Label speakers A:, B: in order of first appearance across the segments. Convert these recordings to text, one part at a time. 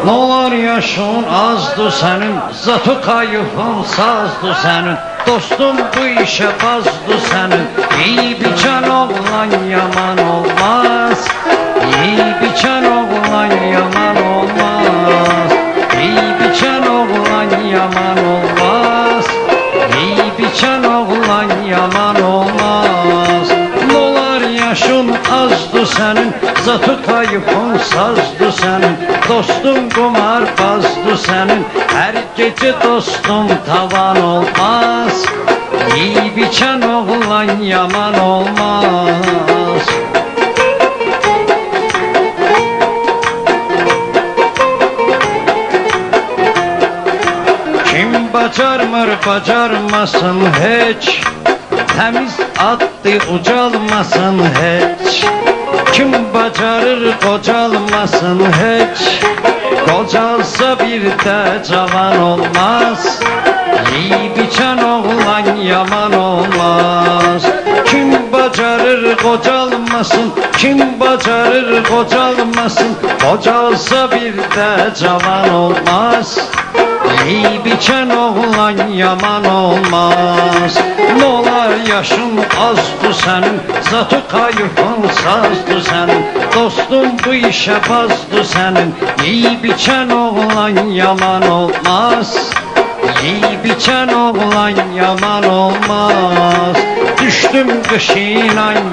A: Nolar yaşın azdı senin, zatı kayıfın sazdı senin. Dostum bu işe bazdı senin. İyi biçen oğlan yaman olmaz. İyi biçen oğlan yaman olmaz. İyi biçen oğlan yaman olmaz. İyi biçen oğlan yaman olmaz. Nolar yaşın azdı senin, zatı kayıfın sazdı senin. Dostum kumarbazdı senin, her gece dostum tavan olmaz. İyi biçen oğlan yaman olmaz. Kim bacarmır bacarmasın hiç, temiz addı ucalmasın hiç. Kim bacarır kocalmasın hiç, kocalsa bir de cavan olmaz. İyi biçen oğlan yaman olmaz. Kim bacarır kocalmasın, kim bacarır kocalmasın, kocalsa bir de cavan olmaz. İyi biçen oğlan yaman olmaz. Nolar yaşın azdı senin, zatı kayıfın sazdı senin. Dostum bu işe bazdı senin. İyi biçen oğlan yaman olmaz. İyi biçen oğlan yaman olmaz. Düştüm kışın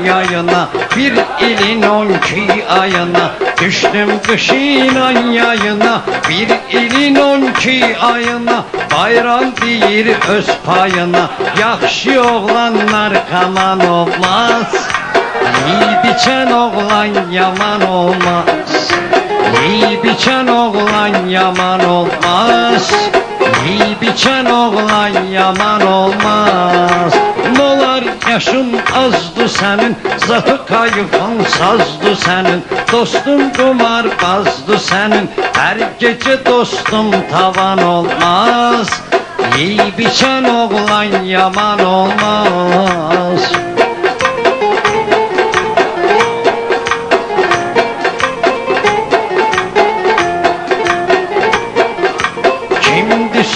A: yayına, bir ilin 12 ayına. Düştüm kışın yayına, bir ilin 12 ayına. Bayram deyir öz payına, yaxşı oğlanlar kaman olmaz. İyi biçen oğlan yaman olmaz. İyi biçen oğlan yaman olmaz. İyi biçen oğlan yaman olmaz. Nolar yaşın azdı senin, zatı kayıfın sazdı senin. Dostum kumarbazdı senin, her gece dostum tavan olmaz. İyi biçen oğlan yaman olmaz.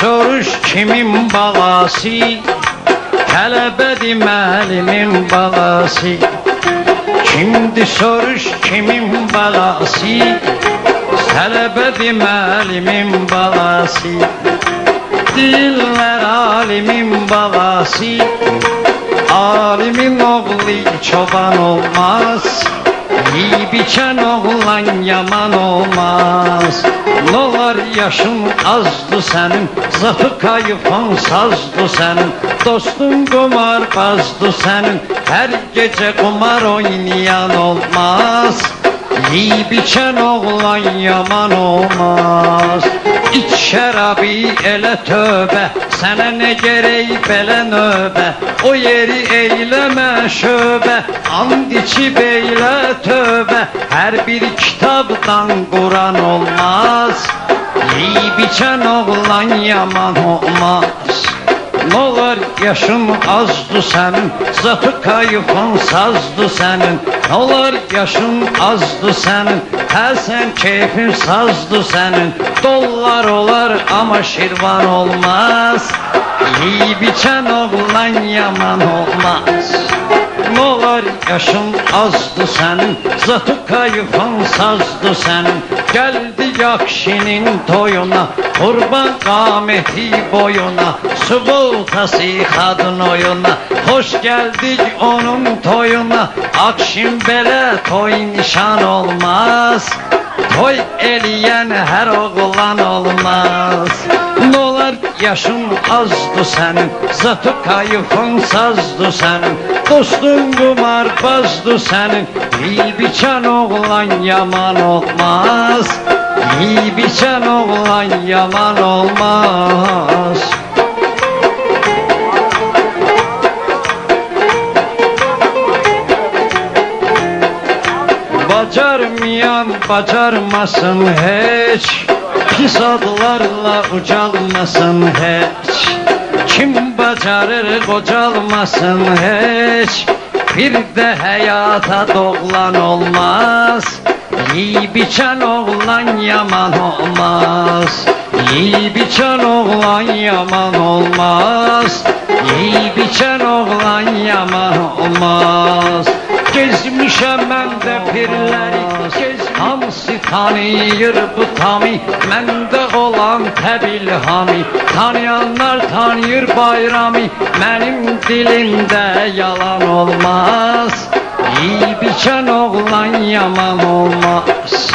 A: Soruş kimin balası, tələbədir müəllimin balası. Şimdi soruş kimin balası, tələbədir müəllimin balası. Deyirlər alimin balası, alimin oğlu çoban olmaz. İyi biçen oğlan yaman olmaz. Nolar yaşın azdı senin, zatı kayıfın sazdı senin. Dostun kumarbazdı senin, her gece kumar oynayan olmaz. İyi biçen oğlan yaman olmaz. İç şerabi elə tövbə, sənə nə gerək belə növbə. O yeri eyləmə şöbə, and içib eylə tövbə. Hər bir kitabdan Quran olmaz. İyi biçən oğlan yaman olmaz. Nolar yaşın azdı senin, zatı kayıfın sazdı senin. Nolar yaşın azdı senin, her sen keyfin sazdı senin. Dollar olar ama şirvan olmaz. İyi biçen oğlan yaman olmaz. Nolar yaşın azdı senin, zatı kayıfın sazdı senin. Geldi yakşinin toyuna, kurban kâmeti boyuna. Subultası kadın oyuna, hoş geldik onun toyuna. Akşam belə toy nişan olmaz. Toy eleyen her oğlan olmaz. Nolar yaşın azdı senin, zatı kayıfın sazdı senin. Dostun kumarbazdı senin, iyi biçen oğlan yaman olmaz. İyi biçen oğlan yaman olmaz. Bacarmayan bacarmasın hiç, pis adlarla ucalmasın hiç. Kim bacarır kocalmasın hiç, bir de hayata doğulan olmaz. Yiyip içen oğlan yaman olmaz. Yiyip içen oğlan yaman olmaz. Yiyip içen oğlan yaman olmaz. Gezmişəm mən də pirləri, hamısı tanıyır bu tami, məndə olan təbil hami. Tanıyanlar tanıyır bayrami, mənim dilimdə yalan olmaz. Yiyib içən oğlan yaman olmaz.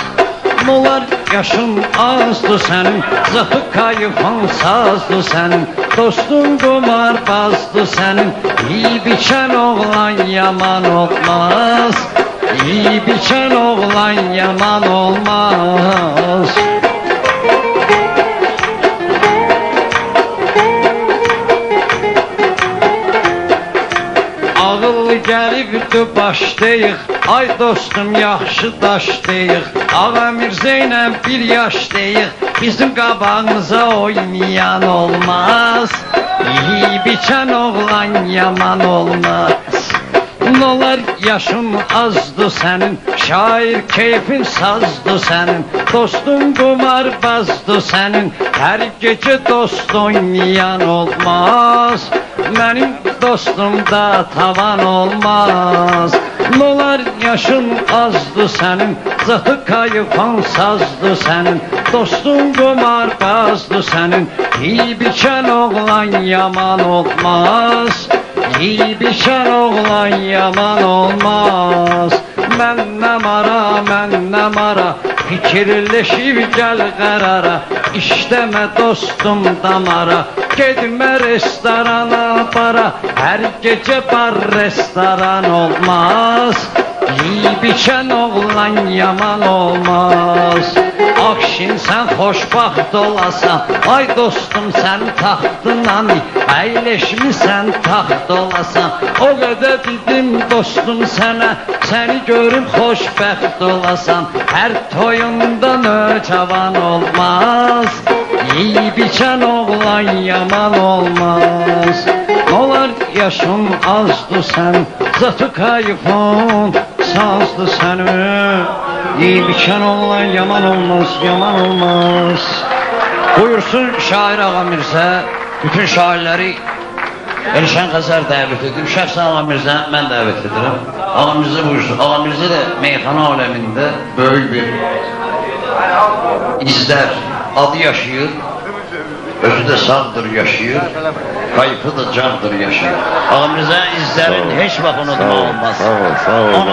A: Nolar yaşın azdır sənin, zatı kayıfan sazdır sənin, dostun qumarbazdır sənin. Yiyib içən oğlan yaman olmaz. Yiyib içən oğlan yaman olmaz. Ağıl gəlibdi başlayıq, ay dostum yaxşı daşlayıq. Ağa Mirzə ilə bir yaşlayıq, bizim qabağımıza oynayan olmaz. Yiyib içən oğlan yaman olmaz. Nolar yaşın azdır sənin, şair keyfin sazdır sənin, dostun qumarbazdır sənin, hər gecə dost oynayan olmaz. Mənim dostumda tavan olmaz. Nolar yaşın azdır sənin, zatı kayıfan sazdır sənin, dostun qumarbazdır sənin. Yiyib içən oğlan yaman olmaz. Yiyib içən oğlan yaman olmaz. Mənnəm ara, fikirləşib gəl qərara, İşləmə dostum damara, gedmə restorana para, hər gecə bar restoran olmaz. Yiyib içən oğlan yaman olmaz. Akşin sən xoşbaxt olasan, ay dostum sən taxtından, əyləşmisən taxt olasan. O qədər dedim dostum sənə, səni görüm xoşbəxt olasan. Hər toyunda nöcavan olmaz. Yiyib içən oğlan yaman olmaz. Nolar yaşın azdır sən, zatı kayıfın sazdır sənin. Yiyib içən oğlan yaman olmaz, yaman olmaz. Buyursun şair Ağa Mirzə, bütün şairləri Elşən Xəzər dəvət edir. Şəxsən Ağa Mirzə mən dəvət edirəm. Ağa Mirzə buyursun. Ağa Mirzə də meyxana aləmində böyük bir izlər, adı yaşayır. Özü də sağdır yaşayır, kayıfı da candır yaşayır. Ağa Mirzə izlərin heç vaxt unutmaq olmaz.
B: Sağ ol, sağ ol.